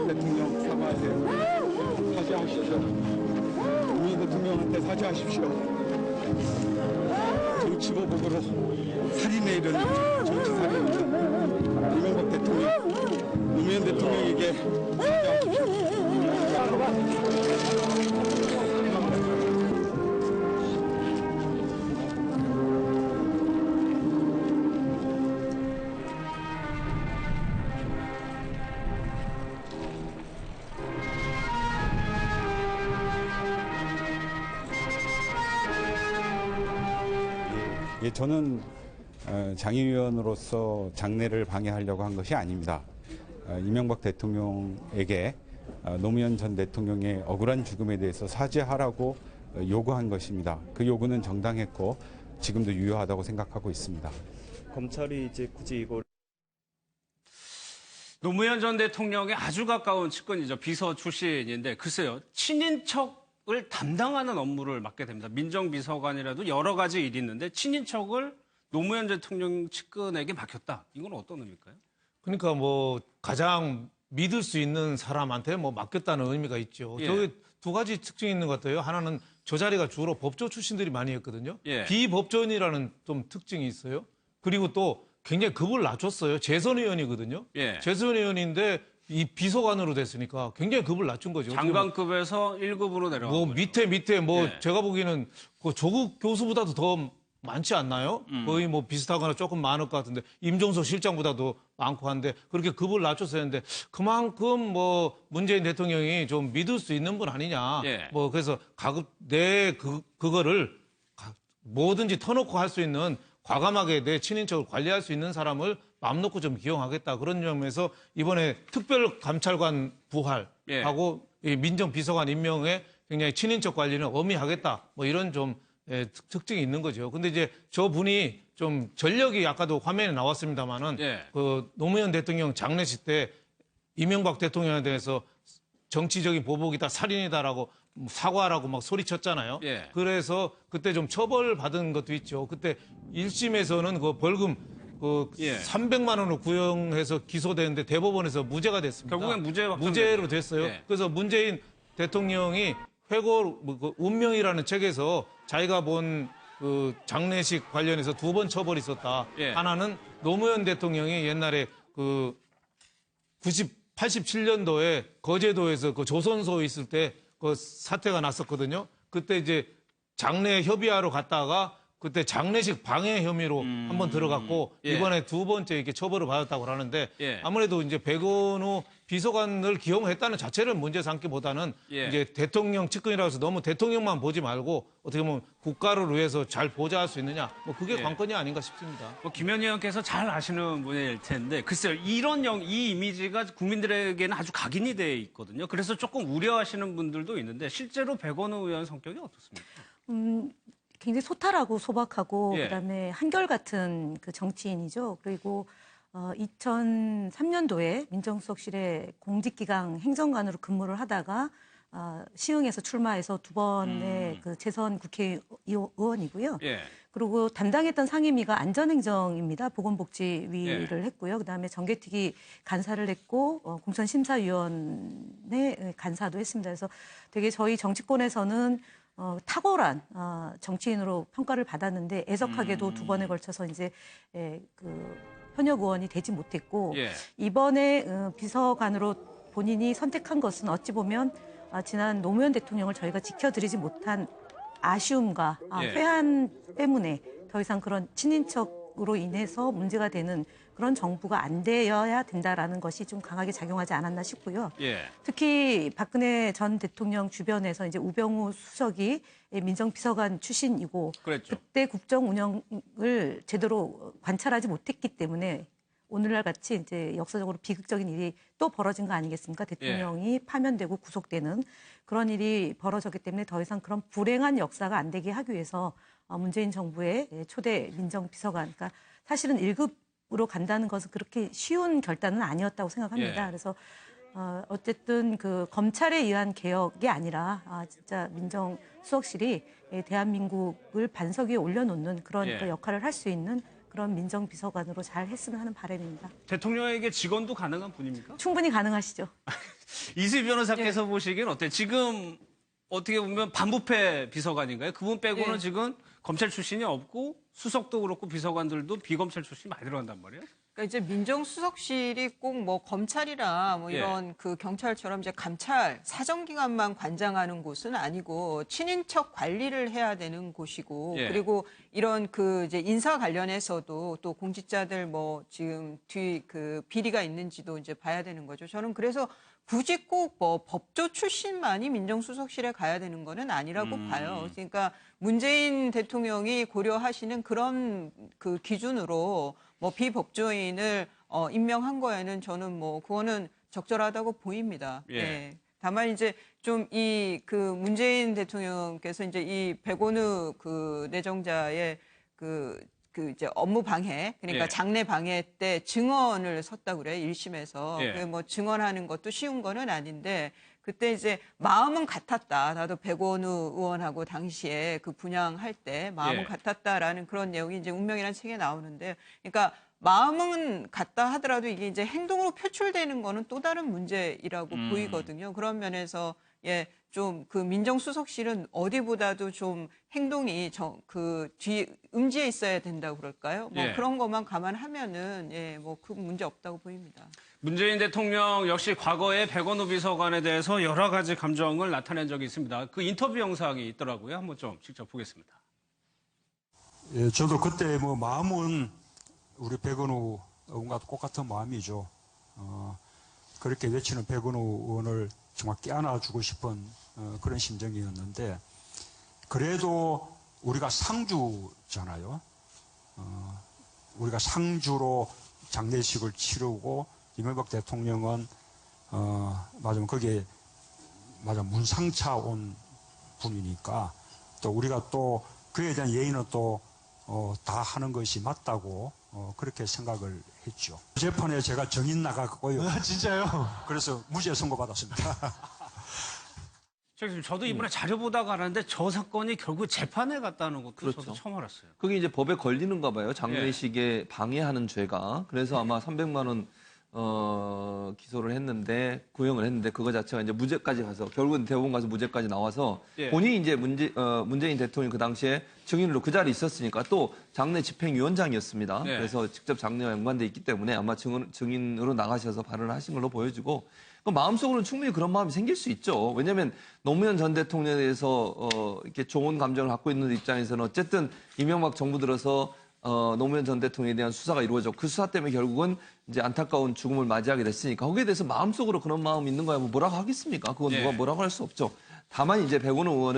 대통령 사과하세요. 사죄하십시오. 문재인 대통령한테 사죄하십시오. 정치보복으로 살인에 이르는 정치살인 이명박 대통령, 노무현 대통령에게 사죄하십시오. 예, 저는 장의위원으로서 장례를 방해하려고 한 것이 아닙니다. 이명박 대통령에게 노무현 전 대통령의 억울한 죽음에 대해서 사죄하라고 요구한 것입니다. 그 요구는 정당했고 지금도 유효하다고 생각하고 있습니다. 검찰이 이제 굳이 이걸 노무현 전 대통령의 아주 가까운 측근이죠. 비서 출신인데 글쎄요. 친인척을 담당하는 업무를 맡게 됩니다. 민정비서관이라도 여러 가지 일이 있는데 친인척을 노무현 대통령 측근에게 맡겼다. 이건 어떤 의미일까요? 그러니까 뭐 가장 믿을 수 있는 사람한테 뭐 맡겼다는 의미가 있죠. 예. 저게 두 가지 특징이 있는 것 같아요. 하나는 저 자리가 주로 법조 출신들이 많이 했거든요. 예. 비법조인이라는 좀 특징이 있어요. 그리고 또 굉장히 급을 낮췄어요. 재선 의원이거든요. 예. 재선 의원인데 이 비서관으로 됐으니까 굉장히 급을 낮춘 거죠. 장관급에서 1급으로 내려간 뭐 거죠. 밑에 뭐 예. 제가 보기에는 그 조국 교수보다도 더 많지 않나요? 거의 뭐 비슷하거나 조금 많을 것 같은데 임종석 실장보다도 많고 한데 그렇게 급을 낮춰서 했는데 그만큼 뭐 문재인 대통령이 좀 믿을 수 있는 분 아니냐. 예. 뭐 그래서 그거를 뭐든지 터놓고 할 수 있는 과감하게 내 친인척을 관리할 수 있는 사람을 마음 놓고 좀 기용하겠다. 그런 점에서 이번에 특별감찰관 부활하고 이 민정비서관 임명에 굉장히 친인척 관리는 엄히하겠다. 뭐 이런 좀 특징이 있는 거죠. 근데 이제 저 분이 좀 전력이 아까도 화면에 나왔습니다만은 예. 그 노무현 대통령 장례식 때 이명박 대통령에 대해서 정치적인 보복이다, 살인이다라고 사과라고 막 소리쳤잖아요. 예. 그래서 그때 좀 처벌받은 것도 있죠. 그때 1심에서는 그 벌금 예. 300만 원을 구형해서 기소되는데 대법원에서 무죄가 됐습니다. 결국엔 무죄로 됐어요. 예. 그래서 문재인 대통령이 회고 그 운명이라는 책에서 자기가 본 그 장례식 관련해서 두 번 처벌이 있었다. 예. 하나는 노무현 대통령이 옛날에 그 87년도에 거제도에서 그 조선소에 있을 때 그 사태가 났었거든요. 그때 이제 장례 협의하러 갔다가 그때 장례식 방해 혐의로 한번 들어갔고 예. 이번에 두 번째 이렇게 처벌을 받았다고 하는데 예. 아무래도 이제 백원우 비서관을 기용했다는 자체를 문제 삼기보다는 예. 이제 대통령 측근이라고 해서 너무 대통령만 보지 말고 어떻게 보면 국가를 위해서 잘 보좌할 수 있느냐 뭐 그게 예. 관건이 아닌가 싶습니다. 뭐 김현희 의원께서 잘 아시는 분일 텐데 글쎄요. 이 이미지가 국민들에게는 아주 각인이 돼 있거든요. 그래서 조금 우려하시는 분들도 있는데 실제로 백원우 의원 성격이 어떻습니까? 굉장히 소탈하고 소박하고 예. 그다음에 한결같은 그 정치인이죠. 그리고 2003년도에 민정수석실에 공직기강 행정관으로 근무를 하다가 시흥에서 출마해서 두 번의 그 재선 국회의원이고요. 예. 그리고 담당했던 상임위가 안전행정입니다. 보건복지위를 했고요. 그다음에 정개특위 간사를 했고 공천심사위원회 간사도 했습니다. 그래서 되게 저희 정치권에서는 탁월한 정치인으로 평가를 받았는데 애석하게도 두 번에 걸쳐서 이제 그 현역 의원이 되지 못했고 예. 이번에 비서관으로 본인이 선택한 것은 어찌 보면 지난 노무현 대통령을 저희가 지켜드리지 못한 아쉬움과 예. 회한 때문에 더 이상 그런 친인척으로 인해서 문제가 되는 그런 정부가 안 되어야 된다라는 것이 좀 강하게 작용하지 않았나 싶고요. 예. 특히 박근혜 전 대통령 주변에서 이제 우병우 수석이 민정비서관 출신이고 그랬죠. 그때 국정 운영을 제대로 관찰하지 못했기 때문에 오늘날 같이 이제 역사적으로 비극적인 일이 또 벌어진 거 아니겠습니까? 대통령이 파면되고 구속되는 그런 일이 벌어졌기 때문에 더 이상 그런 불행한 역사가 안 되게 하기 위해서 문재인 정부의 초대 민정비서관, 그러니까 사실은 1급으로 간다는 것은 그렇게 쉬운 결단은 아니었다고 생각합니다. 예. 그래서 어쨌든 그 검찰에 의한 개혁이 아니라 진짜 민정수석실이 대한민국을 반석 위에 올려놓는 그런 예. 그 역할을 할 수 있는 그런 민정비서관으로 잘 했으면 하는 바람입니다. 대통령에게 직원도 가능한 분입니까? 충분히 가능하시죠. 이수희 변호사께서 보시기엔 어때요? 지금 어떻게 보면 반부패 비서관인가요? 그분 빼고는 예. 지금 검찰 출신이 없고 수석도 그렇고 비서관들도 비검찰 출신이 많이 들어간단 말이에요. 그러니까 이제 민정수석실이 꼭 뭐 검찰이나 뭐 이런 그 경찰처럼 이제 감찰 사정기관만 관장하는 곳은 아니고 친인척 관리를 해야 되는 곳이고 그리고 이런 그 이제 인사 관련해서도 또 공직자들 뭐 지금 뒤 그 비리가 있는지도 이제 봐야 되는 거죠. 저는 그래서 굳이 꼭 뭐 법조 출신만이 민정수석실에 가야 되는 거는 아니라고 봐요. 그러니까 문재인 대통령이 고려하시는 그런 그 기준으로 뭐 비법조인을 임명한 거에는 저는 뭐 그거는 적절하다고 보입니다. 예. 다만 이제 좀 이 그 문재인 대통령께서 이제 이 백원우 그 내정자의 그 이제 업무 방해, 그러니까 장례 방해 때 증언을 섰다고 그래, 1심에서. 그 뭐 증언하는 것도 쉬운 거는 아닌데, 그때 이제 마음은 같았다. 나도 백원우 의원하고 당시에 그 분양할 때 마음은 같았다라는 그런 내용이 이제 운명이라는 책에 나오는데, 그러니까 마음은 같다 하더라도 이게 이제 행동으로 표출되는 거는 또 다른 문제이라고 보이거든요. 그런 면에서 좀 그 민정수석실은 어디보다도 좀 행동이 음지에 있어야 된다고 그럴까요? 뭐 그런 것만 감안하면은 뭐 그 문제 없다고 보입니다. 문재인 대통령 역시 과거에 백원우 비서관에 대해서 여러 가지 감정을 나타낸 적이 있습니다. 그 인터뷰 영상이 있더라고요. 한번 좀 직접 보겠습니다. 예, 저도 그때 뭐 마음은 우리 백원우 의원과 똑같은 마음이죠. 그렇게 외치는 백원우 의원을 정말 껴안아주고 싶은 그런 심정이었는데, 그래도 우리가 상주잖아요. 우리가 상주로 장례식을 치르고 이명박 대통령은 맞으면 거기에 문상차 온 분이니까 또 우리가 또 그에 대한 예의는 또 다 하는 것이 맞다고 그렇게 생각을 했죠. 재판에 제가 정인 나갔고요. 진짜요? 그래서 무죄 선고받았습니다. 저도 이번에 자료 보다가 알았는데 저 사건이 결국 재판에 갔다는 것도 저도 처음 알았어요. 그게 이제 법에 걸리는가 봐요. 장례식에 방해하는 죄가. 그래서 아마 300만 원 기소를 했는데, 구형을 했는데, 그거 자체가 이제 무죄까지 가서, 결국은 대법원 가서 무죄까지 나와서, 본인이 이제 문재인 대통령이 그 당시에 증인으로 그 자리에 있었으니까 또 장례 집행위원장이었습니다. 그래서 직접 장례와 연관돼 있기 때문에 아마 증인으로 나가셔서 발언을 하신 걸로 보여지고, 마음속으로는 충분히 그런 마음이 생길 수 있죠. 왜냐하면 노무현 전 대통령에 대해서 이렇게 좋은 감정을 갖고 있는 입장에서는 어쨌든 이명박 정부 들어서 노무현 전 대통령에 대한 수사가 이루어졌고, 그 수사 때문에 결국은 이제 안타까운 죽음을 맞이하게 됐으니까 거기에 대해서 마음속으로 그런 마음이 있는 거야 뭐 뭐라고 하겠습니까? 그건 누가 뭐라고 할 수 없죠. 다만 이제 백원우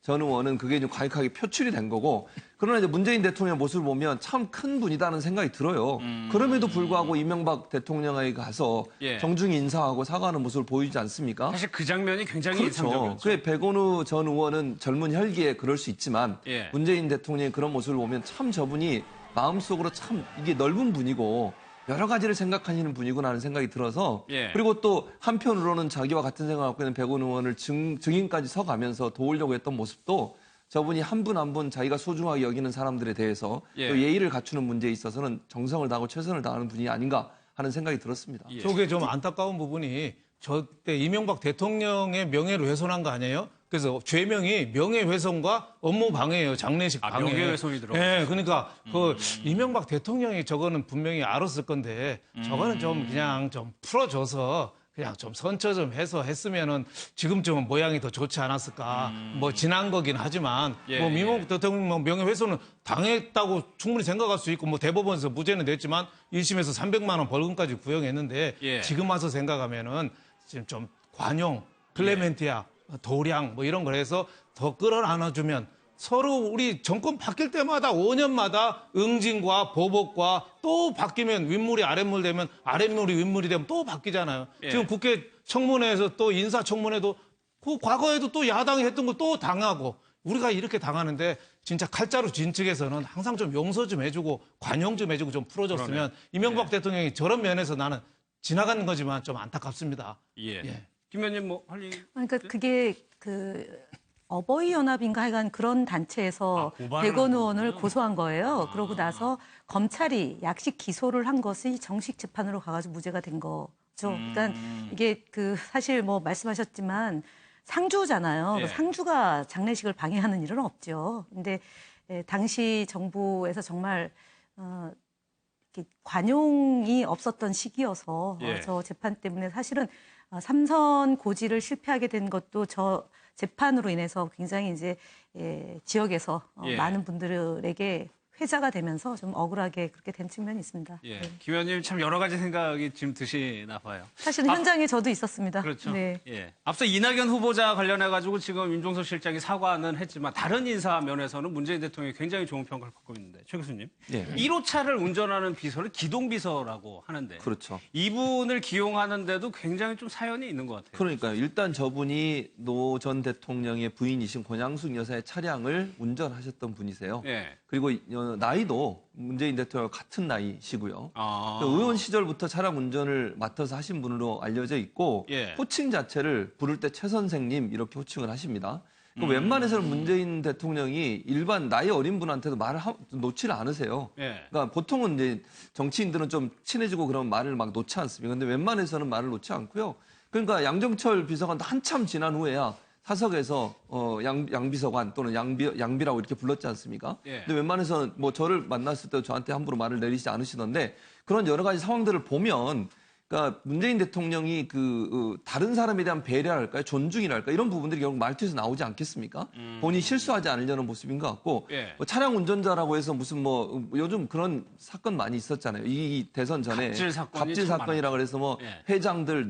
전 의원은 그게 좀 과격하게 표출이 된 거고, 그러나 이제 문재인 대통령의 모습을 보면 참 큰 분이다는 생각이 들어요. 그럼에도 불구하고 이명박 대통령에게 가서 정중히 인사하고 사과하는 모습을 보이지 않습니까? 사실 그 장면이 굉장히 인상적이었죠. 그래, 백원우 전 의원은 젊은 혈기에 그럴 수 있지만 문재인 대통령의 그런 모습을 보면 참 저분이 마음속으로 참 이게 넓은 분이고 여러 가지를 생각하시는 분이구나 하는 생각이 들어서, 그리고 또 한편으로는 자기와 같은 생각을 갖고 있는 백원우 의원을 증인까지 서가면서 도우려고 했던 모습도 저분이 한 분 한 분 자기가 소중하게 여기는 사람들에 대해서 또 예의를 갖추는 문제에 있어서는 정성을 다하고 최선을 다하는 분이 아닌가 하는 생각이 들었습니다. 저게 좀 안타까운 부분이 저때 이명박 대통령의 명예를 훼손한 거 아니에요? 그래서 죄명이 명예훼손과 업무방해예요. 장례식 방해. 명예훼손이 들어가. 네, 그러니까 그 이명박 대통령이 저거는 분명히 알았을 건데 저거는 좀 그냥 좀 풀어줘서 그냥 좀 선처 좀 해서 했으면은 지금쯤은 모양이 더 좋지 않았을까. 뭐 지난 거긴 하지만 뭐 이명박 대통령 뭐 명예훼손은 당했다고 충분히 생각할 수 있고, 뭐 대법원에서 무죄는 냈지만 1심에서 300만 원 벌금까지 구형했는데 지금 와서 생각하면은 지금 좀 관용, 클레멘티아, 도량 뭐 이런 걸 해서 더 끌어안아주면 서로 우리 정권 바뀔 때마다 5년마다 응징과 보복과 또 바뀌면 윗물이 아랫물 되면 아랫물이 윗물이 되면 또 바뀌잖아요. 지금 국회 청문회에서 또 인사청문회도 그 과거에도 또 야당이 했던 거 또 당하고 우리가 이렇게 당하는데 진짜 칼자루 진 측에서는 항상 좀 용서 좀 해주고 관용 좀 해주고 좀 풀어줬으면 이명박 대통령이 저런 면에서 나는 지나간 거지만 좀 안타깝습니다. 예. 예. 김 의원님 뭐 할 얘기? 그러니까 그게 그 어버이 연합인가 하여간 그런 단체에서 고발을 백원 한 의원을 거군요. 고소한 거예요. 그러고 나서 검찰이 약식 기소를 한 것이 정식 재판으로 가가지고 무죄가 된 거죠. 그러니까 이게 그 사실 뭐 말씀하셨지만 상주잖아요. 예. 상주가 장례식을 방해하는 일은 없죠. 근데 당시 정부에서 정말 이렇게 관용이 없었던 시기여서 예. 저 재판 때문에 사실은 삼선 고지를 실패하게 된 것도 저 재판으로 인해서 굉장히 이제 지역에서 예. 많은 분들에게 회자가 되면서 좀 억울하게 그렇게 된 측면이 있습니다. 예. 네. 김 의원님 참 여러 가지 생각이 지금 드시나 봐요. 사실 현장에 저도 있었습니다. 그렇죠. 네. 예. 앞서 이낙연 후보자 관련해가지고 지금 임종석 실장이 사과는 했지만 다른 인사 면에서는 문재인 대통령이 굉장히 좋은 평가를 받고 있는데 최 교수님. 예. 1호차를 운전하는 비서를 기동비서라고 하는데 그렇죠. 이분을 기용하는데도 굉장히 좀 사연이 있는 것 같아요. 그러니까요. 일단 저분이 노 전 대통령의 부인이신 권양숙 여사의 차량을 운전하셨던 분이세요. 예. 그리고 나이도 문재인 대통령 같은 나이시고요. 아. 의원 시절부터 차량 운전을 맡아서 하신 분으로 알려져 있고 예. 호칭 자체를 부를 때 최 선생님 이렇게 호칭을 하십니다. 웬만해서는 문재인 대통령이 일반 나이 어린 분한테도 말을 놓지를 않으세요. 예. 그러니까 보통은 이제 정치인들은 좀 친해지고 그런 말을 막 놓지 않습니다. 근데 웬만해서는 말을 놓지 않고요. 그러니까 양정철 비서관도 한참 지난 후에야 사석에서 양비서관 또는 양비라고 이렇게 불렀지 않습니까? 예. 근데 웬만해서는 뭐 저를 만났을 때 저한테 함부로 말을 내리지 않으시던데 그런 여러 가지 상황들을 보면 그러니까 문재인 대통령이 다른 사람에 대한 배려랄까요? 존중이랄까? 이런 부분들이 결국 말투에서 나오지 않겠습니까? 본인이 실수하지 않으려는 모습인 것 같고 예. 뭐 차량 운전자라고 해서 무슨 요즘 그런 사건 많이 있었잖아요. 이 대선 전에 갑질 사건이라 그래서 뭐 예. 회장들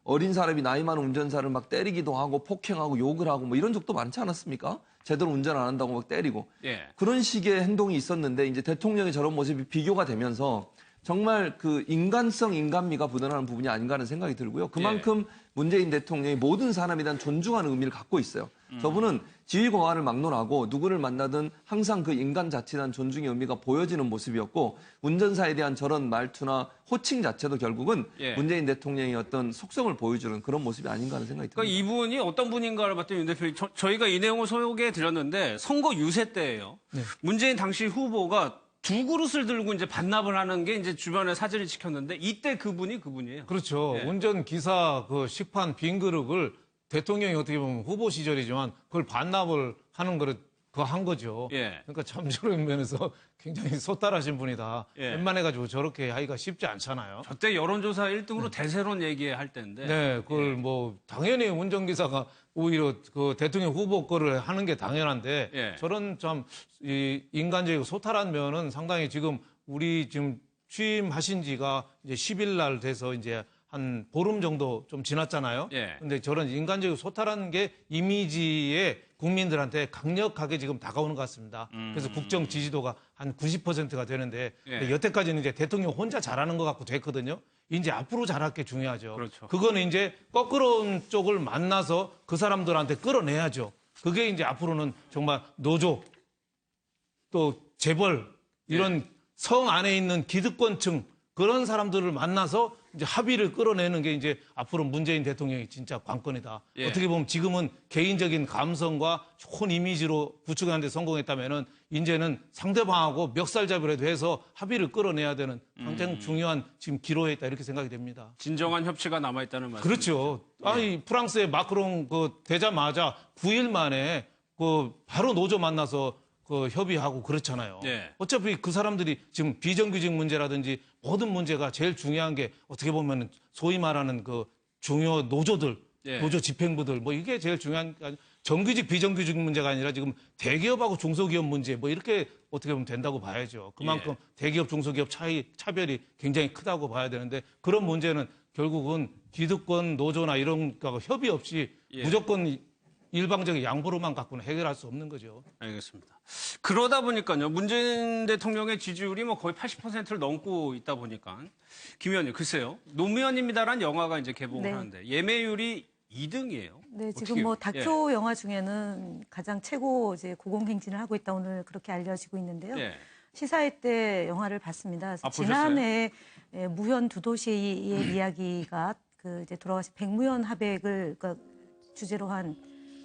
어린 사람이 나이 많은 운전사를 막 때리기도 하고 폭행하고 욕을 하고 뭐 이런 적도 많지 않았습니까? 제대로 운전 안 한다고 막 때리고. 예. 그런 식의 행동이 있었는데 이제 대통령의 저런 모습이 비교가 되면서 정말 그 인간성, 인간미가 묻어나는 부분이 아닌가 하는 생각이 들고요. 그만큼 문재인 대통령이 모든 사람에 대한 존중하는 의미를 갖고 있어요. 저분은 지위 과반을 막론하고 누구를 만나든 항상 그 인간 자체에 대한 존중의 의미가 보여지는 모습이었고 운전사에 대한 저런 말투나 호칭 자체도 결국은 문재인 대통령의 어떤 속성을 보여주는 그런 모습이 아닌가 하는 생각이 듭니다. 그러니까 이분이 어떤 분인가를 봤더니 윤 대표님 저희가 이 내용을 소개해 드렸는데 선거 유세 때예요. 네. 문재인 당시 후보가 두 그릇을 들고 이제 반납을 하는 게 이제 주변에 사진을 찍혔는데 이때 그분이에요. 그렇죠. 예. 운전기사 그 식판 빈 그릇을 대통령이 어떻게 보면 후보 시절이지만 그걸 반납을 하는 거를 한 거죠. 예. 그러니까 참 저런 면에서 굉장히 소탈하신 분이다. 예. 웬만해가지고 저렇게 하기가 쉽지 않잖아요. 저때 여론조사 1등으로 대세론 얘기할 때인데. 네, 그걸 뭐 당연히 운전기사가 오히려 그 대통령 후보 거를 하는 게 당연한데 예. 저런 참 이 인간적이고 소탈한 면은 상당히 지금 우리 지금 취임하신 지가 이제 10일 날 돼서 이제 한 보름 정도 좀 지났잖아요. 예. 근데 저런 인간적이고 소탈한 게 이미지에 국민들한테 강력하게 지금 다가오는 것 같습니다. 그래서 국정 지지도가 한 90%가 되는데 근데 여태까지는 이제 대통령 혼자 잘하는 것 같고 됐거든요. 이제 앞으로 잘할 게 중요하죠. 그렇죠. 그거는 이제 거꾸로운 쪽을 만나서 그 사람들한테 끌어내야죠. 그게 이제 앞으로는 정말 노조 또 재벌 이런 성 안에 있는 기득권층 그런 사람들을 만나서 이제 합의를 끌어내는 게 이제 앞으로 문재인 대통령이 진짜 관건이다. 예. 어떻게 보면 지금은 개인적인 감성과 좋은 이미지로 구축하는 데 성공했다면은 이제는 상대방하고 멱살잡이라도 해서 합의를 끌어내야 되는 굉장히 중요한 지금 기로에 있다 이렇게 생각이 됩니다. 진정한 협치가 남아있다는 말씀. 그렇죠. 아니 프랑스의 마크롱 되자마자 9일 만에 바로 노조 만나서 협의하고 그렇잖아요. 네. 어차피 그 사람들이 지금 비정규직 문제라든지 모든 문제가 제일 중요한 게 어떻게 보면 소위 말하는 중요 노조들, 노조 집행부들 뭐 이게 제일 중요한 정규직 비정규직 문제가 아니라 지금 대기업하고 중소기업 문제 뭐 이렇게 어떻게 보면 된다고 봐야죠. 그만큼 대기업 중소기업 차별이 굉장히 크다고 봐야 되는데 그런 문제는 결국은 기득권 노조나 이런 거 협의 없이 무조건 일방적인 양보로만 갖고는 해결할 수 없는 거죠. 알겠습니다. 그러다 보니까요. 문재인 대통령의 지지율이 뭐 거의 80%를 넘고 있다 보니까 김 의원님 글쎄요. 노무현입니다라는 영화가 이제 개봉을 하는데 예매율이 2등이에요. 네, 지금 뭐 다큐 영화 중에는 가장 최고 이제 고공행진을 하고 있다 오늘 그렇게 알려지고 있는데요. 시사회 때 영화를 봤습니다. 아, 보셨어요? 지난해 무현 두 도시의 이야기가 그 이제 돌아가신 백무현 하백을 그러니까 주제로 한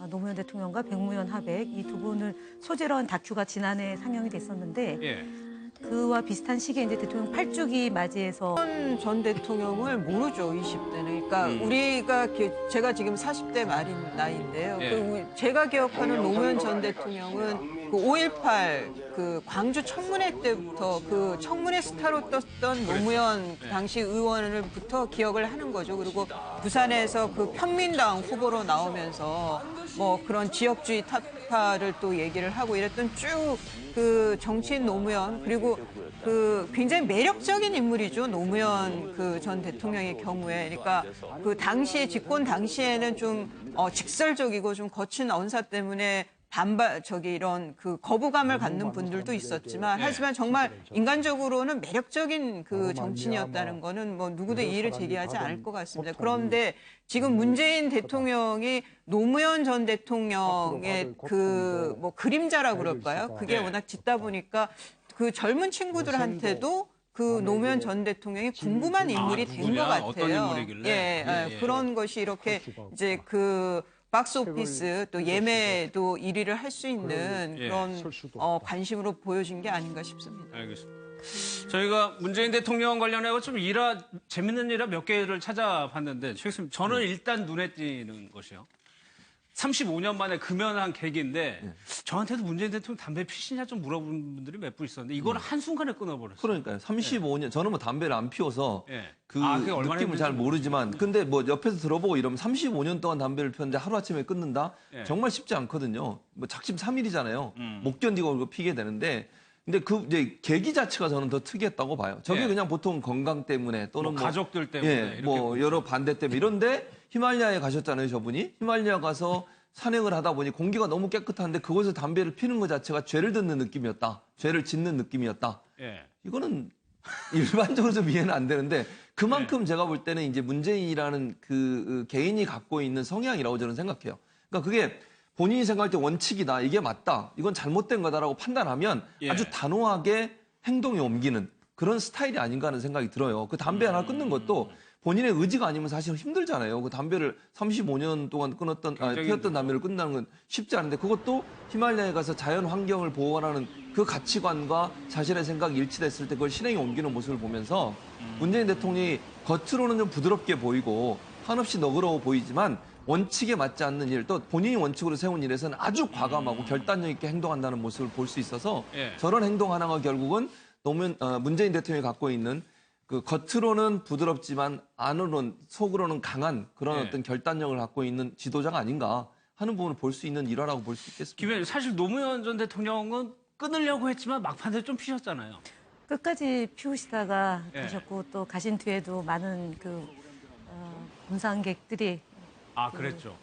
노무현 대통령과 백무현 하백 이 두 분을 소재로 한 다큐가 지난해 상영이 됐었는데 예. 그와 비슷한 시기에 이제 대통령 8주기 맞이해서 전 대통령을 모르죠, 20대는. 그러니까 우리가 제가 지금 40대 말인 나이인데요. 예. 제가 기억하는 노무현 전 대통령은 그 5.18 그 광주 청문회 때부터 그 청문회 스타로 떴던 노무현 당시 의원을부터 기억을 하는 거죠. 그리고 부산에서 그 평민당 후보로 나오면서 뭐 그런 지역주의 타파를 또 얘기를 하고 이랬던 쭉 그 정치인 노무현 그리고 그 굉장히 매력적인 인물이죠. 노무현 그 전 대통령의 경우에. 그러니까 그 당시에 집권 당시에는 좀 직설적이고 좀 거친 언사 때문에 이런 그 거부감을 갖는 분들도 있었지만 하지만 정말 인간적으로는 매력적인 그 정치인이었다는 거는 뭐 누구도 이의를 제기하지 않을 것 같습니다. 그런데 지금 문재인 대통령이 노무현 전 대통령의 그 뭐 그림자라고 그럴까요? 그게 워낙 짙다 보니까 그 젊은 친구들한테도 그 노무현 전 대통령이 궁금한 인물이 된 것 같아요. 어떤 인물이길래? 그런 것이 이렇게 이제 그 박스 오피스 또 예매도 1위를 할 수 있는 그런 관심으로 보여준 게 아닌가 싶습니다. 알겠습니다. 저희가 문재인 대통령 관련해서 좀 재밌는 일화 몇 개를 찾아봤는데, 최 교수님, 저는 일단 눈에 띄는 것이요. 35년 만에 금연한 계기인데 저한테도 문재인 대통령 담배 피시냐 좀 물어보는 분들이 몇 분 있었는데 이걸 한순간에 끊어버렸어요. 그러니까요. 35년 저는 뭐 담배를 안 피워서 그 그게 얼마나 느낌을 잘 힘든지 모르지만 근데 뭐 옆에서 들어보고 이러면 35년 동안 담배를 피웠는데 하루아침에 끊는다? 정말 쉽지 않거든요. 뭐 작심 3일이잖아요. 못 견디고 그거 피게 되는데 근데 그 이제 계기 자체가 저는 더 특이했다고 봐요. 저게 그냥 보통 건강 때문에 또는 뭐 가족들 때문에 이렇게 뭐 여러 반대 때문에 이런데 히말라야에 가셨잖아요, 저분이. 히말라야 가서 산행을 하다 보니 공기가 너무 깨끗한데 그곳에서 담배를 피는 것 자체가 죄를 듣는 느낌이었다. 죄를 짓는 느낌이었다. 이거는 일반적으로 좀 이해는 안 되는데 그만큼 제가 볼 때는 이제 문재인이라는 그 개인이 갖고 있는 성향이라고 저는 생각해요. 그러니까 그게 본인이 생각할 때 원칙이다. 이게 맞다. 이건 잘못된 거다라고 판단하면 아주 단호하게 행동에 옮기는 그런 스타일이 아닌가 하는 생각이 들어요. 그 담배 하나 끊는 것도 본인의 의지가 아니면 사실 힘들잖아요. 그 담배를 35년 동안 피웠던 담배를 끊는다는 건 쉽지 않은데 그것도 히말라야에 가서 자연 환경을 보호하라는 그 가치관과 자신의 생각이 일치됐을 때 그걸 실행에 옮기는 모습을 보면서 문재인 대통령이 겉으로는 좀 부드럽게 보이고 한없이 너그러워 보이지만 원칙에 맞지 않는 일, 또 본인이 원칙으로 세운 일에서는 아주 과감하고 결단력 있게 행동한다는 모습을 볼 수 있어서 저런 행동 하나가 결국은 문재인 대통령이 갖고 있는 그 겉으로는 부드럽지만 안으로는 속으로는 강한 그런 어떤 결단력을 갖고 있는 지도자가 아닌가 하는 부분을 볼 수 있는 일화라고 볼 수 있겠습니다. 김 의원님, 사실 노무현 전 대통령은 끊으려고 했지만 막판에 좀 피셨잖아요. 끝까지 피우시다가 가셨고 또 가신 뒤에도 많은 그 문상객들이 그랬죠.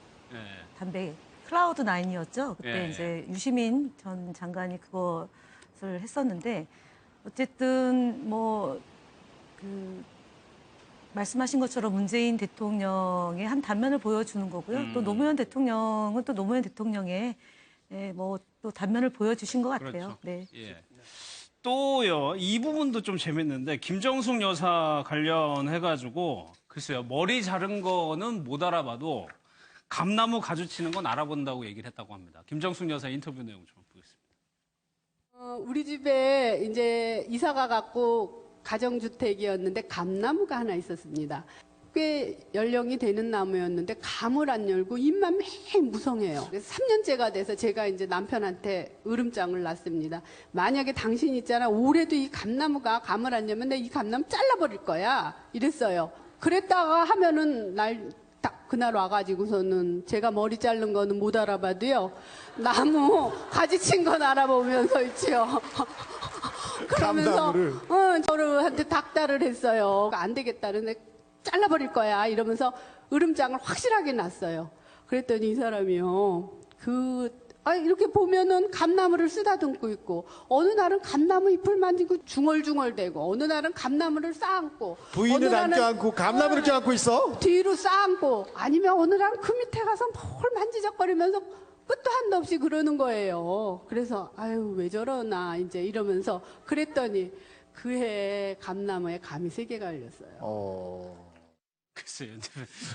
담배 클라우드 9이었죠. 그때 이제 유시민 전 장관이 그것을 했었는데 어쨌든 뭐 그 말씀하신 것처럼 문재인 대통령의 한 단면을 보여주는 거고요. 또 노무현 대통령은 또 노무현 대통령의 뭐 또 단면을 보여주신 것 같아요. 그렇죠. 네. 또요, 이 부분도 좀 재밌는데 김정숙 여사 관련해가지고 글쎄요, 머리 자른 거는 못 알아봐도 감나무 가주치는 건 알아본다고 얘기를 했다고 합니다. 김정숙 여사 인터뷰 내용 좀 보겠습니다. 우리 집에 이제 이사가 갖고 가정주택이었는데 감나무가 하나 있었습니다. 꽤 연령이 되는 나무였는데 감을 안 열고 잎만 매일 무성해요. 그래서 3년째가 돼서 제가 이제 남편한테 으름장을 놨습니다. 만약에 당신 있잖아, 올해도 이 감나무가 감을 안 열면 내가 이 감나무 잘라버릴 거야. 이랬어요. 그랬다가 하면은 딱 그날 와가지고서는 제가 머리 자른 거는 못 알아봐도요, 나무 가지친 건 알아보면서 있지요. 그러면서 저한테 닭달을 했어요. 안 되겠다는데 잘라버릴 거야 이러면서 으름장을 확실하게 놨어요. 그랬더니 이 사람이요, 이렇게 보면은 감나무를 쓰다듬고 있고, 어느 날은 감나무 잎을 만지고 중얼중얼대고, 어느 날은 감나무를 쌓고, 부인을 앉지 않고 감나무를 껴안고 있어? 뒤로 쌓고, 아니면 어느 날은 그 밑에 가서 뭘 만지작거리면서 끝도 한도 없이 그러는 거예요. 그래서 아유 왜 저러나 이제 이러면서 그랬더니 그해 감나무에 감이 3개가 걸렸어요. 글쎄요.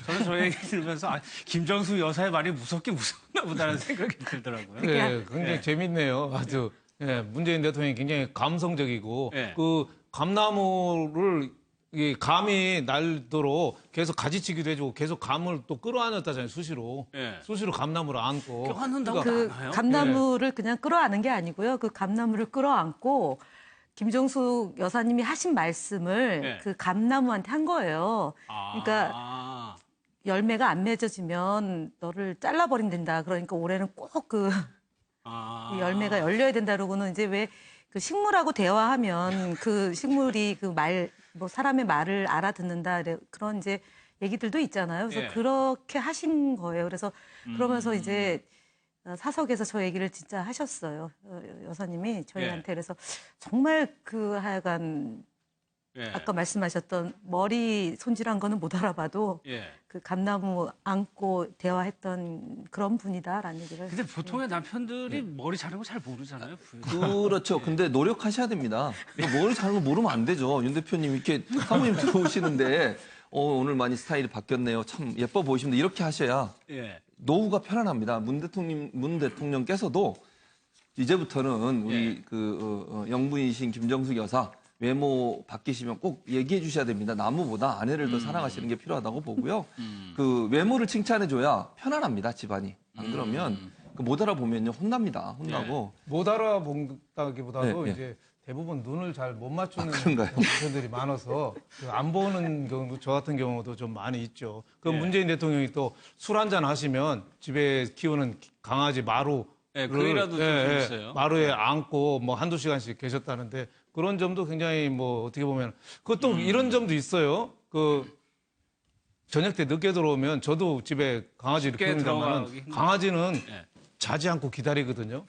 저는 저 얘기 들으면서 김정수 여사의 말이 무섭긴 무섭나 보다는 생각이 들더라고요. 네, 굉장히 재밌네요. 아주 문재인 대통령이 굉장히 감성적이고 그 감나무를 이 감이 날도록 계속 가지치기도 해주고 계속 감을 또 끌어안았다잖아요. 수시로. 수시로 감나무를 안고. 안는다고 그 않아요? 감나무를 그냥 끌어안은 게 아니고요. 그 감나무를 끌어안고 김정숙 여사님이 하신 말씀을 그 감나무한테 한 거예요. 그러니까 열매가 안 맺어지면 너를 잘라버린단다. 그러니까 올해는 꼭 그 열매가 열려야 된다. 그러고는 이제 왜 그 식물하고 대화하면 그 식물이 그 뭐 사람의 말을 알아듣는다. 그런 이제 얘기들도 있잖아요. 그래서 그렇게 하신 거예요. 그래서 그러면서 이제 사석에서 저 얘기를 진짜 하셨어요. 여사님이 저희한테. 그래서 정말 그 하여간 아까 말씀하셨던 머리 손질한 거는 못 알아봐도 그 감나무 안고 대화했던 그런 분이다라는 얘기를. 근데 보통의 남편들이 머리 자른 거 잘 모르잖아요. 그렇죠. 근데 노력하셔야 됩니다. 머리 자른 거 모르면 안 되죠. 윤 대표님 이렇게 사모님 들어오시는데 오늘 많이 스타일이 바뀌었네요. 참 예뻐 보이십니다. 이렇게 하셔야 노후가 편안합니다. 문 대통령께서도 이제부터는 우리 그 영부인이신 김정숙 여사 외모 바뀌시면 꼭 얘기해 주셔야 됩니다. 나무보다 아내를 더 사랑하시는 게 필요하다고 보고요. 그 외모를 칭찬해 줘야 편안합니다, 집안이. 안 그러면 못 알아보면요 혼납니다. 혼나고. 못 알아본다기보다도 이제 대부분 눈을 잘 못 맞추는 남편들이 많아서 안 보는 경우도 저 같은 경우도 좀 많이 있죠. 그 문재인 대통령이 또 술 한잔 하시면 집에 키우는 강아지 마루 그이라도 좀 있어요. 마루에 안고 뭐 한두 시간씩 계셨다는데 그런 점도 굉장히 뭐 어떻게 보면 그것도 이런 점도 있어요. 그 저녁 때 늦게 들어오면 저도 집에 강아지를 키우는다면 강아지는 자지 않고 기다리거든요.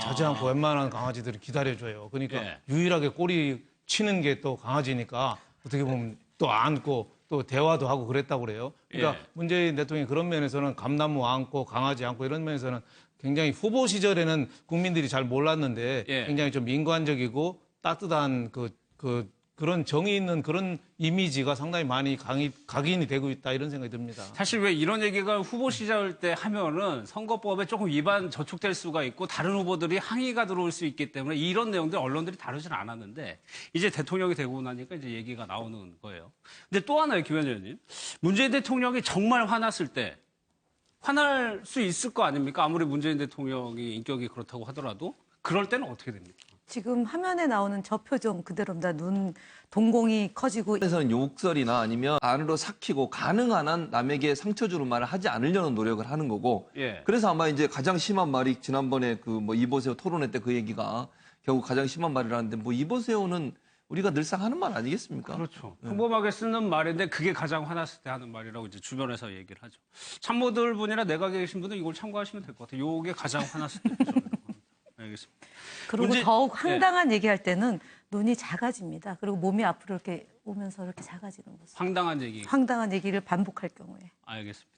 자지 않고 웬만한 강아지들이 기다려줘요. 그러니까 유일하게 꼬리 치는 게 또 강아지니까 어떻게 보면 또 안고 또 대화도 하고 그랬다고 그래요. 그러니까 문재인 대통령이 그런 면에서는 감나무 안고 강아지 안고 이런 면에서는 굉장히 후보 시절에는 국민들이 잘 몰랐는데 굉장히 좀 인간적이고 따뜻한 그런 정이 있는 그런 이미지가 상당히 많이 각인이 되고 있다 이런 생각이 듭니다. 사실 왜 이런 얘기가 후보 시절 때 하면은 선거법에 조금 위반 저촉될 수가 있고 다른 후보들이 항의가 들어올 수 있기 때문에 이런 내용들 언론들이 다루진 않았는데 이제 대통령이 되고 나니까 이제 얘기가 나오는 거예요. 근데 또 하나요, 김 의원님. 문재인 대통령이 정말 화났을 때 화날 수 있을 거 아닙니까? 아무리 문재인 대통령이 인격이 그렇다고 하더라도 그럴 때는 어떻게 됩니까? 지금 화면에 나오는 저 표정 그대로입니다. 눈 동공이 커지고. 그래서는 욕설이나 아니면 안으로 삭히고 가능한 한 남에게 상처 주는 말을 하지 않으려는 노력을 하는 거고. 그래서 아마 이제 가장 심한 말이 지난번에 그 뭐 이보세요 토론회 때 그 얘기가 결국 가장 심한 말이라는데 뭐 이보세요는 우리가 늘상 하는 말 아니겠습니까? 그렇죠. 평범하게 쓰는 말인데 그게 가장 화났을 때 하는 말이라고 이제 주변에서 얘기를 하죠. 참모들 분이나 내각에 계신 분은 이걸 참고하시면 될 것 같아요. 이게 가장 화났을 때 표정이라고 합니다. 알겠습니다. 그리고 더욱 황당한 얘기할 때는 눈이 작아집니다. 그리고 몸이 앞으로 이렇게 오면서 이렇게 작아지는 거죠. 황당한 얘기. 황당한 얘기를 반복할 경우에. 알겠습니다.